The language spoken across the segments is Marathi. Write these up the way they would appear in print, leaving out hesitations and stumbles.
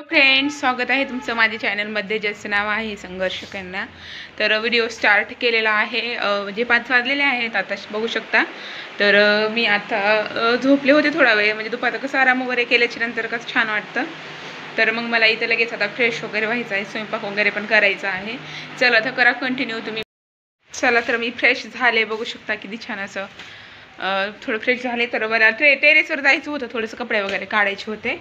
हॅलो फ्रेंड्स, स्वागत आहे तुमचं माझ्या चॅनलमध्ये, ज्याचं नाव आहे संघर्ष करना। तर व्हिडिओ स्टार्ट केलेला आहे, म्हणजे 5 वाजलेले आहेत आता बघू शकता। तर मी आता झोपले होते थोडा वेळ, म्हणजे दुपारचं कसं आराम वगैरे केल्याच्या नंतर कसं छान वाटतं। तर मग मला इथं लगेच आता फ्रेश वगैरे व्हायचं आहे, स्वयंपाक वगैरे पण करायचा आहे। चला तर करा कंटिन्यू तुम्ही। चला तर मी फ्रेश झाले, बघू शकता किती छान असं थोडं फ्रेश झाले। तर मला टेरेसवर जायचं होतं, थोडंसं कपडे वगैरे काढायचे होते,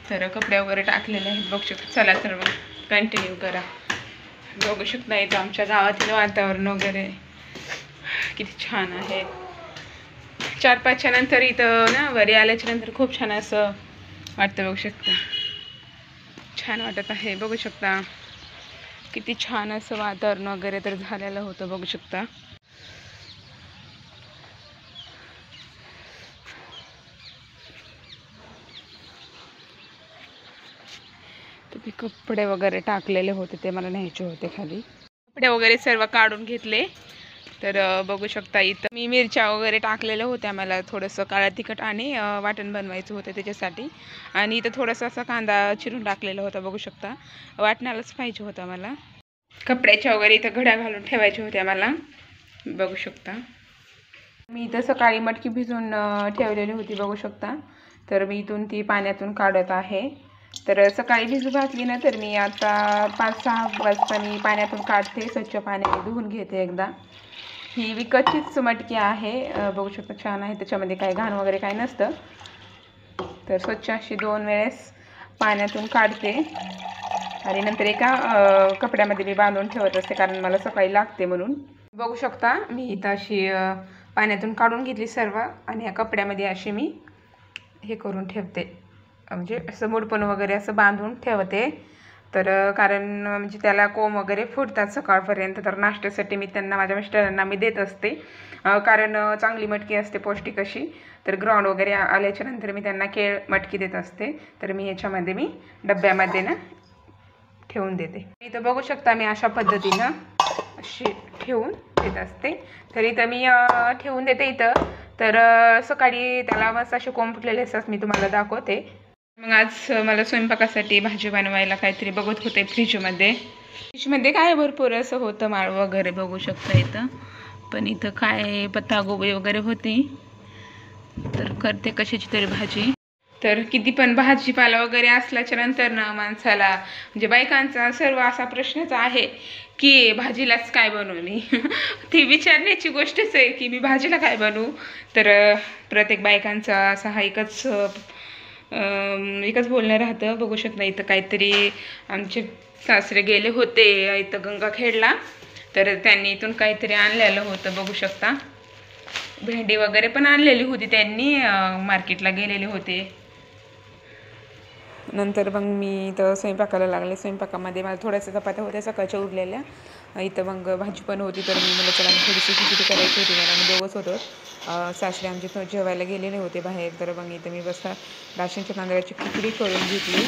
तर कपडे वगैरे टाकलेले आहेत बघू शकता। चला तर मग कंटिन्यू करा। बघू शकता इथं आमच्या गावातील वातावरण वगैरे किती छान आहे। 4-5च्या नंतर इथं ना वरी आल्याच्या नंतर खूप छान असं वाटतं, बघू शकता छान वाटत आहे। बघू शकता किती छान असं वातावरण वगैरे तर झालेलं होतं, बघू शकता। तुम्ही कपडे वगैरे टाकलेले होते ते मला न्यायचे होते खाली, कपडे वगैरे सर्व काढून घेतले। तर बघू शकता इथं मी मिरच्या वगैरे टाकलेल्या होत्या, मला थोडंसं काळा तिखट आणि वाटण बनवायचं होतं त्याच्यासाठी। आणि इथं थोडासा असा कांदा चिरून टाकलेला होता, बघू शकता वाटणालाच पाहिजे होता मला। कपड्याच्या वगैरे इथं घड्या घालून ठेवायच्या होत्या मला, बघू शकता। मी इथं सकाळी मटकी भिजून ठेवलेली होती, बघू शकता। तर मी इथून ती पाण्यातून काढत आहे। तर सकाळी भिजू घातली ना, तर मी आता 5-6 वाजता मी पाण्यातून काढते, स्वच्छ पाण्याने धुवून घेते एकदा। ही विकतचीच मटकी आहे, बघू शकता छान आहे, त्याच्यामध्ये काही घाण वगैरे काही नसतं। तर स्वच्छ अशी 2 वेळेस पाण्यातून काढते आणि नंतर एका कपड्यामध्ये मी बांधून ठेवत असते, कारण मला सकाळी लागते म्हणून। बघू शकता मी इथं अशी पाण्यातून काढून घेतली सर्व, आणि या कपड्यामध्ये अशी मी हे करून ठेवते, म्हणजे असं मुडपण वगैरे असं बांधून ठेवते। तर कारण म्हणजे त्याला कोंब वगैरे फुटतात सकाळपर्यंत, तर नाश्त्यासाठी मी त्यांना, माझ्या मिस्टरांना मी देत असते, कारण चांगली मटकी असते पौष्टिक अशी। तर ग्राउंड वगैरे आल्याच्या नंतर मी त्यांना केळ मटकी देत असते। तर मी ह्याच्यामध्ये मी डब्यामध्ये ना ठेवून देते। इथं बघू शकता मी अशा पद्धतीनं अशी ठेवून देत असते। तर इथं मी ठेवून देते इथं। तर सकाळी त्याला मस्त असे कोंब फुटलेले असतात, मी तुम्हाला दाखवते। मग आज मला स्वयंपाकासाठी भाजी बनवायला काहीतरी बघत होते फ्रीजमध्ये काय भरपूर असं होतं माळ वगैरे, बघू शकता इथं। पण इथं काय पत्तागोबी वगैरे होती, तर करते कशाची तरी भाजी। तर किती पण भाजीपाला वगैरे असल्याच्या नंतर ना माणसाला, म्हणजे बायकांचा सर्व असा प्रश्नच आहे की भाजीलाच काय बनवू मी ती विचारण्याची गोष्टच आहे की मी भाजीला काय बनवू। तर प्रत्येक बायकांचा असा हा एकच बोलणं राहतं। बघू शकता इथं काहीतरी आमचे सासरे गेले होते इथं गंगाखेडला, तर त्यांनी इथून काहीतरी आणलेलं होतं, बघू शकता। भेंडी वगैरे पण आणलेली होती त्यांनी, मार्केटला गेलेले होते। नंतर मग मी इथं स्वयंपाकाला लागले। स्वयंपाकामध्ये मला थोड्याशा चपात्या होत्या सकाळच्या उरलेल्या, इथं मग भाजी पण होती। तर मी मला चला थोडीशी खिचडी करायची होती मला, आम्ही दोघंच होतो। सासरे आमचे जेवायला गेलेले होते बाहेर, तर मग इथं मी बसता राशनच्या तांदळाची खिचडी करून घेतली।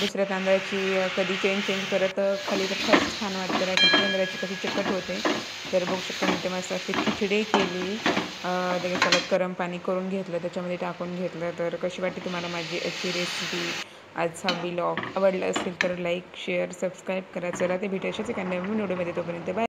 दुसऱ्या तांदळाची कधी चेंज करत खाली तर खरंच छान वाटतं, राशनच्या तांदळाची कशी चिकट होते। तर बघू शकता मी ते मस्त अशी खिचडी केली, त्याला गरम पाणी करून घेतलं, त्याच्यामध्ये टाकून घेतलं। तर कशी वाटते तुम्हाला माझी अशी रेसिपी? आजचा व्लॉग आवडला असेल तर लाईक, शेअर, सबस्क्राईब करा। चला ते भेटायच्याच एका नवीन व्हिडिओमध्ये, तोपर्यंत बाय।